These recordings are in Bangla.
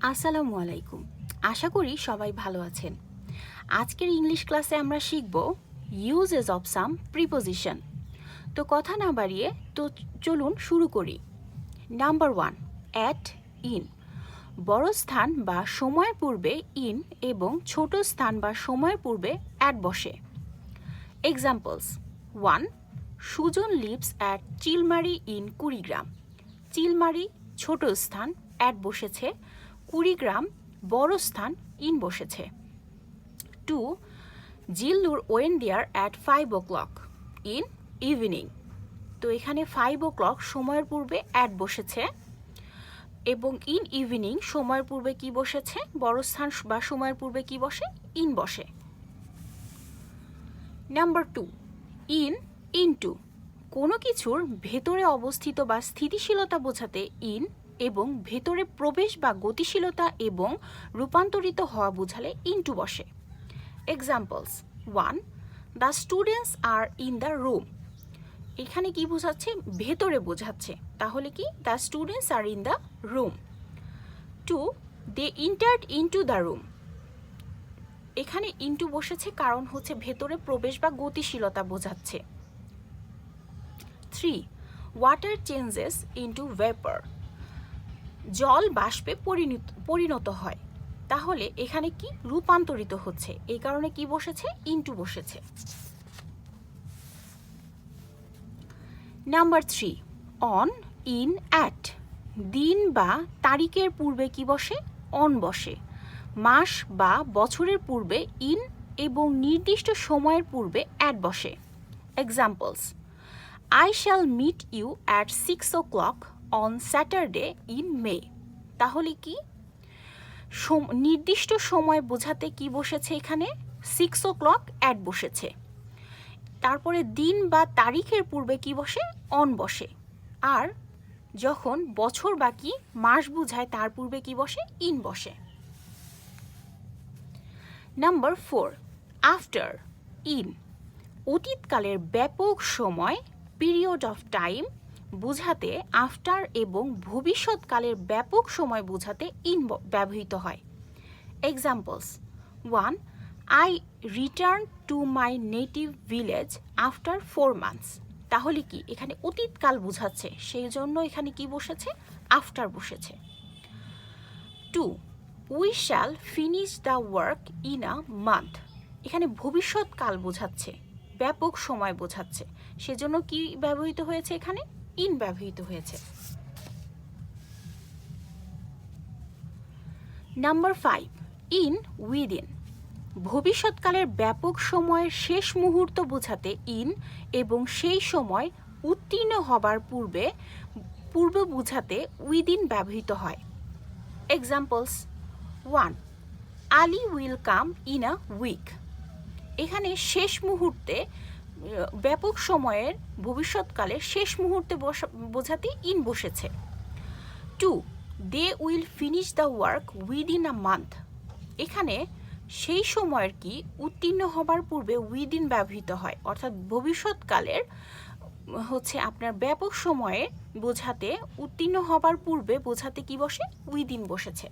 আসসালামু আলাইকুম। আশা করি সবাই ভালো আছেন। আজকের ইংলিশ ক্লাসে আমরা শিখব ইউজেস অফ সাম প্রিপোজিশন। তো কথা না বাড়িয়ে চলুন শুরু করি। Number 1, at, in. বড় স্থান বা সময়ের পূর্বে ইন এবং ছোট স্থান বা সময়ের পূর্বে অ্যাট বসে। Examples: 1. Sujan lives at Chilmari in Kurigram. Chilmari ছোট স্থান, অ্যাট বসেছে। কুড়িগ্রাম বড় স্থান, ইন বসেছে। 2. Zillur went there at 5 o'clock in evening. তো এখানে 5 o'clock সময়ের পূর্বে অ্যাট বসেছে এবং ইন ইভিনিং সময়ের পূর্বে কি বসেছে? বড় স্থান বা সময়ের পূর্বে কি বসে? ইন বসে। Number 2, in, into. কোনো কিছুর ভেতরে অবস্থিত বা স্থিতিশীলতা বোঝাতে ইন এবং ভেতরে প্রবেশ বা গতিশীলতা এবং রূপান্তরিত হওয়া বোঝালে ইনটু বসে। Examples: 1. The students are in the room. এখানে কি বোঝাচ্ছে? ভেতরে বোঝাচ্ছে, তাহলে কি? The students are in the room. 2. They entered into the room. এখানে ইনটু বসেছে কারণ হচ্ছে ভেতরে প্রবেশ বা গতিশীলতা বোঝাচ্ছে। 3. Water changes into vapour. জল বাষ্পে পরিণত হয়, তাহলে এখানে কি? রূপান্তরিত হচ্ছে, এই কারণে কি বসেছে? ইনটু বসেছে। Number 3, on, in, at. দিন বা তারিখের পূর্বে কি বসে? অন বসে। মাস বা বছরের পূর্বে ইন এবং নির্দিষ্ট সময়ের পূর্বে অ্যাট বসে। Examples: I shall meet you at 6 o'clock on Saturday in May। তাহলে কি? নির্দিষ্ট সময় বোঝাতে কি বসেছে এখানে? 6 o'clock অ্যাট বসেছে। তারপরে দিন বা তারিখের পূর্বে কি বসে? অন বসে। আর যখন বছর বা কি মাস বোঝায় তার পূর্বে কি বসে? ইন বসে। Number 4, after, in. অতীতকালের ব্যাপক সময়, পিরিয়ড অফ টাইম বোঝাতে আফটার এবং ভবিষ্যৎকালের ব্যাপক সময় বোঝাতে ইন ব্যবহৃত হয়। Examples: 1. I return to my native village after 4 months। তাহলে কি? এখানে অতীতকাল বোঝাচ্ছে, সেই জন্য এখানে কি বসেছে? আফটার বসেছে। 2. We shall finish the work in a month. এখানে ভবিষ্যৎকাল বোঝাচ্ছে, ব্যাপক সময় বোঝাচ্ছে, সেজন্য কি ব্যবহৃত হয়েছে? এখানে ইন ব্যবহৃত হয়েছে। Number 5, in, within. ভবিষ্যৎকালের ব্যাপক সময়ের শেষ মুহূর্ত বোঝাতে ইন এবং সেই সময় উত্তীর্ণ হবার পূর্বে বোঝাতে উইদিন ব্যবহৃত হয়। Examples: 1. Ali will come in a week. এখানে শেষ মুহূর্তে, ব্যাপক সময়ের ভবিষ্যৎকালের শেষ মুহূর্তে বোঝাতে ইন বসেছে। 2. They will finish the work within a month. এখানে সেই সময়ের কি উত্তীর্ণ হবার পূর্বে উইদিন ব্যবহৃত হয়, অর্থাৎ ভবিষ্যৎকালের হচ্ছে আপনার ব্যাপক সময়ে বোঝাতে উত্তীর্ণ হবার পূর্বে বোঝাতে কি বসে? উইদিন বসেছে।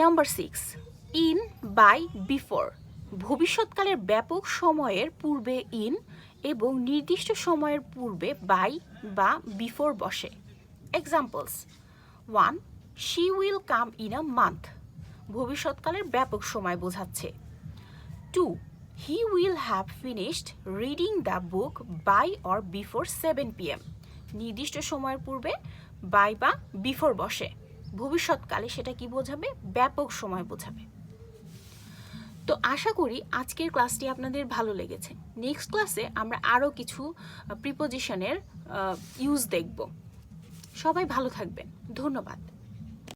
Number 6, in, by, before. ভবিষ্যৎকালের ব্যাপক সময়ের পূর্বে ইন এবং নির্দিষ্ট সময়ের পূর্বে বাই বা বিফোর বসে। Examples: 1. She will come in a month. ভবিষ্যৎকালের ব্যাপক সময় বোঝাচ্ছে। 2. He will have finished reading the book by or before 7 PM। নির্দিষ্ট সময়ের পূর্বে বাই বা বিফোর বসে। ভবিষ্যৎকালে সেটা কি বোঝাবে? ব্যাপক সময় বোঝাবে। তো আশা করি আজকের ক্লাসটি আপনাদের ভালো লেগেছে। নেক্সট ক্লাসে আমরা আরও কিছু প্রিপোজিশনের ইউজ দেখব। সবাই ভালো থাকবেন। ধন্যবাদ।